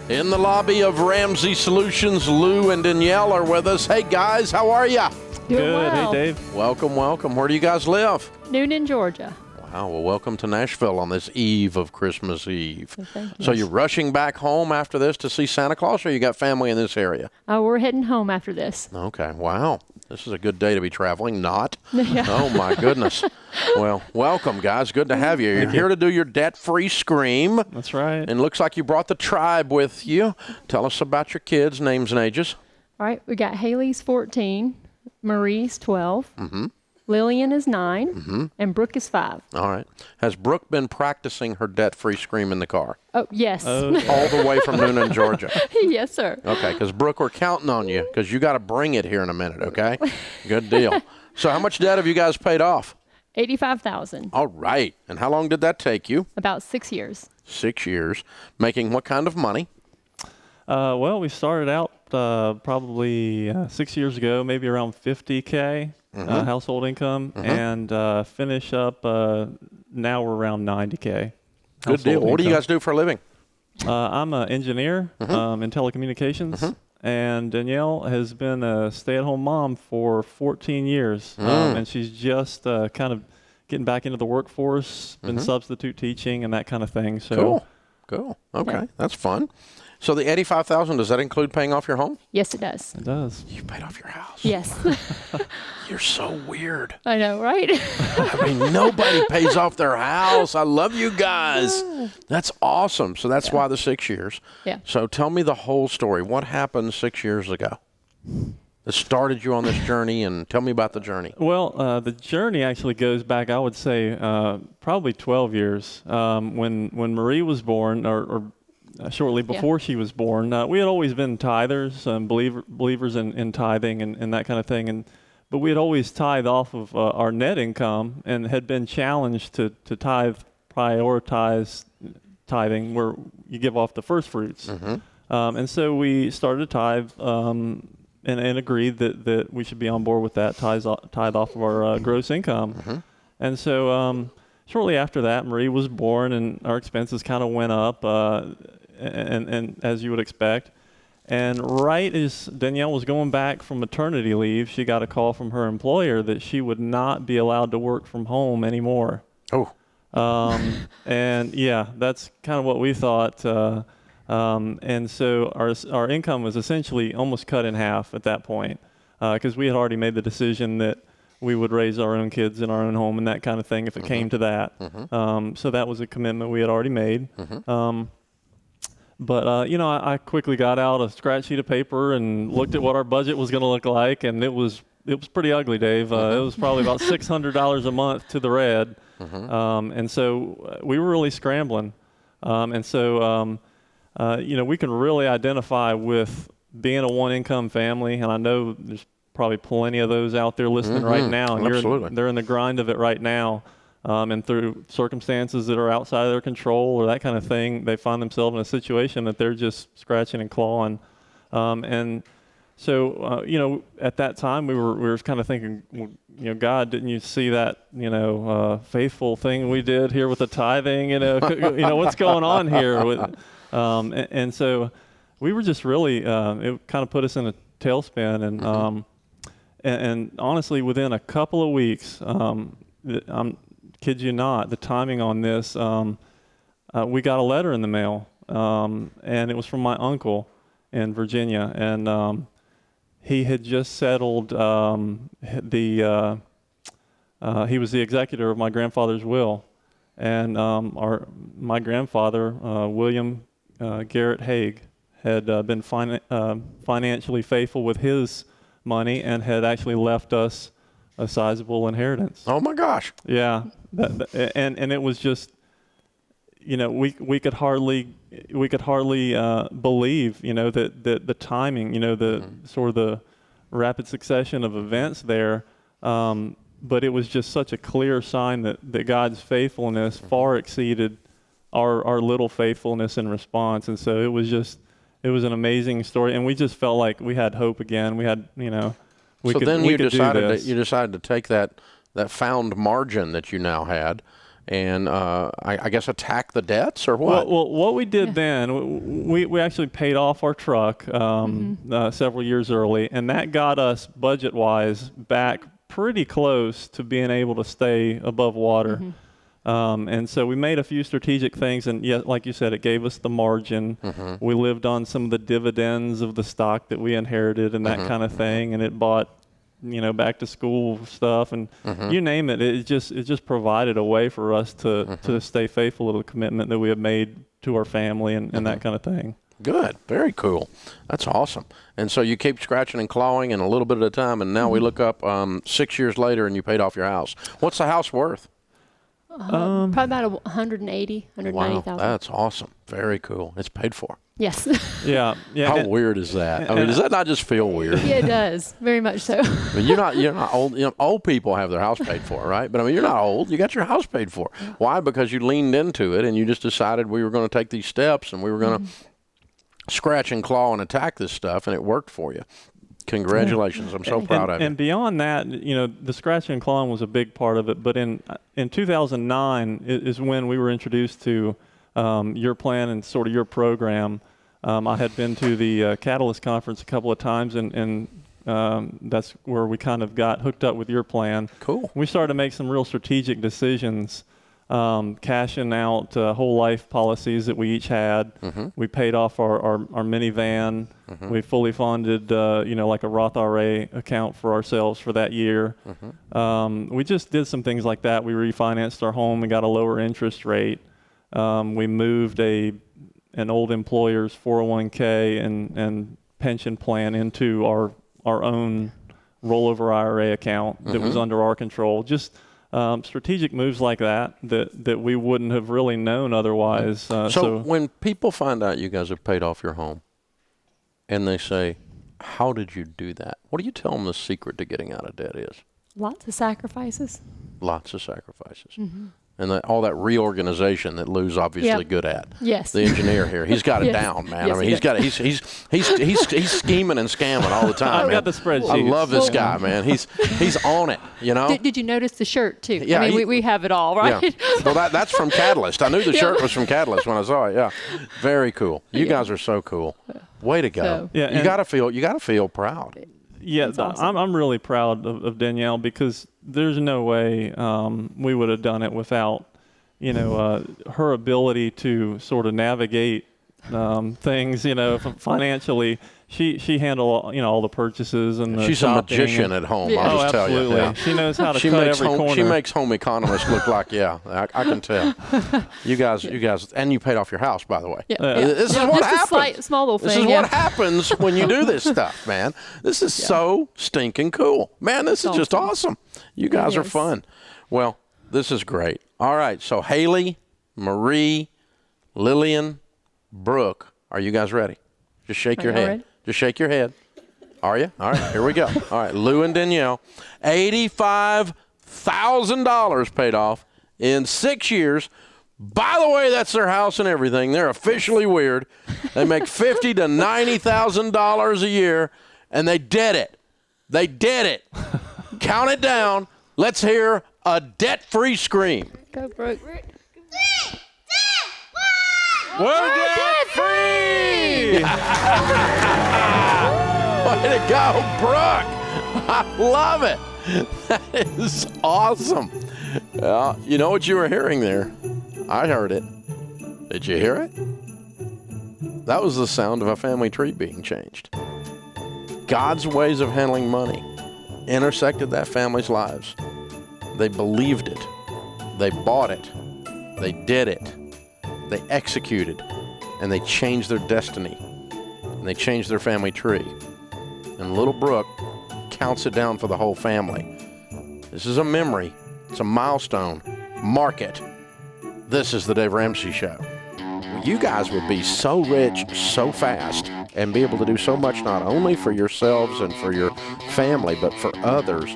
In the lobby of Ramsey Solutions, Lou and Denyel are with us. Hey, guys, how are you? Doing Good. well. Hey, Dave. Welcome, welcome. Where do you guys live? Noonan, Georgia. Wow, well, welcome to Nashville on this eve of Christmas Eve. Well, thank you. So you're rushing back home after this to see Santa Claus, or you got family in this area? We're heading home after this. Okay, wow. This is a good day to be traveling. Not. Yeah. Oh, my goodness. Well, welcome, guys. Good to have you. You're here to do your debt-free scream. That's right. And looks like you brought the tribe with you. Tell us about your kids, names and ages. All right, we got Haley's 14, Marie's 12, Lillian is 9, and Brooke is 5. All right. Has Brooke been practicing her debt-free scream in the car? Oh, yes. All the way from Noonan, Georgia. Yes, sir. Okay, because Brooke, we're counting on you because you got to bring it here in a minute, okay? Good deal. So how much debt have you guys paid off? $85,000. All right. And how long did that take you? About 6 years. 6 years. Making what kind of money? Well, we started out probably 6 years ago, maybe around $50K household income, and finish up now we're around $90K. Good deal. What do you guys do for a living? I'm an engineer in telecommunications, and Denyel has been a stay-at-home mom for 14 years, and she's just kind of getting back into the workforce, been substitute teaching and that kind of thing. So Cool. Okay, that's fun. So the $85,000, does that include paying off your home? Yes, it does. it does. You paid off your house. Yes. You're so weird. I know, right? I mean, nobody pays off their house. I love you guys. That's awesome. So that's why the 6 years. Yeah. So tell me the whole story. What happened 6 years ago that started you on this journey, and tell me about the journey. Well, the journey actually goes back, I would say, probably 12 years. When Marie was born, or shortly before she was born, we had always been tithers, believers in tithing and that kind of thing. But we had always tithed off of our net income and had been challenged to prioritize tithing where you give off the first fruits. And so we started to tithe and agreed that we should be on board with that, tithe off of our gross income. And so shortly after that, Marie was born, and our expenses kind of went up, and as you would expect. And right as Denyel was going back from maternity leave, she got a call from her employer that she would not be allowed to work from home anymore. Oh. And yeah, that's kind of what we thought. And so our income was essentially almost cut in half at that point, because we had already made the decision that we would raise our own kids in our own home and that kind of thing if it came to that. So that was a commitment we had already made. But I quickly got out a scratch sheet of paper and looked at what our budget was going to look like, and it was pretty ugly, Dave. It was probably about $600 a month to the red. And so we were really scrambling. And so we can really identify with being a one-income family, and I know there's probably plenty of those out there listening right now. And they're in the grind of it right now, and through circumstances that are outside of their control or that kind of thing, they find themselves in a situation that they're just scratching and clawing. And so, at that time, we were kind of thinking, well, God, didn't you see that, faithful thing we did here with the tithing? What's going on here? And so we were just really, it kind of put us in a tailspin. And honestly, within a couple of weeks, kid you not, the timing on this, we got a letter in the mail, and it was from my uncle in Virginia. And he had just settled he was the executor of my grandfather's will. And my grandfather, William Garrett Haig, had been financially faithful with his money and had actually left us a sizable inheritance. Oh my gosh! Yeah, and it was just, we could hardly believe, that the timing, the sort of the rapid succession of events there. But it was just such a clear sign that God's faithfulness far exceeded our little faithfulness in response. And so it was an amazing story. And we just felt like we had hope again. We had, you decided to take that found margin that you now had and I guess attack the debts or what? Well, what we did then, we actually paid off our truck several years early, and that got us budget-wise back pretty close to being able to stay above water. And so we made a few strategic things, and yeah, like you said, it gave us the margin. We lived on some of the dividends of the stock that we inherited and that kind of thing, and it bought, back to school stuff, and you name it. It just provided a way for us to stay faithful to the commitment that we have made to our family and that kind of thing. Good. Very cool. That's awesome. And so you keep scratching and clawing and a little bit at a time, and now we look up 6 years later and you paid off your house. What's the house worth? Probably about 180, 190,000. Wow, that's awesome. Very cool. It's paid for. Yes. Yeah. How weird is that? I mean, does that not just feel weird? Yeah, it does. Very much so. I mean, you're not old. Old people have their house paid for, right? But I mean, you're not old. You got your house paid for. Why? Because you leaned into it and you just decided we were going to take these steps and we were going to scratch and claw and attack this stuff, and it worked for you. Congratulations. I'm so proud of you. And beyond that, the scratching and clawing was a big part of it. But in 2009 is when we were introduced to your plan and sort of your program. I had been to the Catalyst Conference a couple of times, and that's where we kind of got hooked up with your plan. Cool. We started to make some real strategic decisions, cashing out whole life policies that we each had. We paid off our minivan. We fully funded, like a Roth IRA account for ourselves for that year. We just did some things like that. We refinanced our home and got a lower interest rate. We moved an old employer's 401k and pension plan into our own rollover IRA account that was under our control. Just strategic moves like that we wouldn't have really known otherwise. So when people find out you guys have paid off your home and they say, how did you do that? What do you tell them the secret to getting out of debt is? Lots of sacrifices. Lots of sacrifices. And all that reorganization that Lou's obviously good at. Yes. The engineer here, he's got it down, man. Yes, I mean, he's scheming and scamming all the time. I've got the spreadsheet. I love this guy, man. He's on it, Did you notice the shirt too? Yeah, I mean, we have it all, right? Yeah. Well, that's from Catalyst. I knew the shirt was from Catalyst when I saw it. Yeah. Very cool. You guys are so cool. Way to go. So, you gotta feel proud. Yeah, awesome. I'm really proud of Denyel, because there's no way we would have done it without, her ability to sort of navigate things, financially. She handled, all the purchases and the She's shopping a magician at home. Yeah. I'll just tell you. Absolutely. Yeah. She knows how to cut every corner. She makes home economists look like, I can tell. You guys, and you paid off your house, by the way. Yeah. This is what just happens. A small little thing. This is what happens when you do this stuff, man. This is so stinking cool. Man, this is just awesome. You guys are fun. Well, this is great. All right, so Haley, Marie, Lillian, Brooke, are you guys ready? Just shake your head. Ready? Just shake your head. Are you? All right, here we go. All right, Lou and Denyel, $85,000 paid off in 6 years. By the way, that's their house and everything. They're officially weird. They make $50,000 to $90,000 a year, and they did it. They did it. Count it down. Let's hear a debt-free scream. Go, Brooke. We're debt-free! Way to go, Brooke. I love it. That is awesome. You know what you were hearing there? I heard it. Did you hear it? That was the sound of a family tree being changed. God's ways of handling money intersected that family's lives. They believed it. They bought it. They did it. They executed. And they changed their destiny. And they changed their family tree. And little Brooke counts it down for the whole family. This is a memory. It's a milestone. Mark it. This is the Dave Ramsey Show. You guys would be so rich so fast and be able to do so much not only for yourselves and for your family, but for others.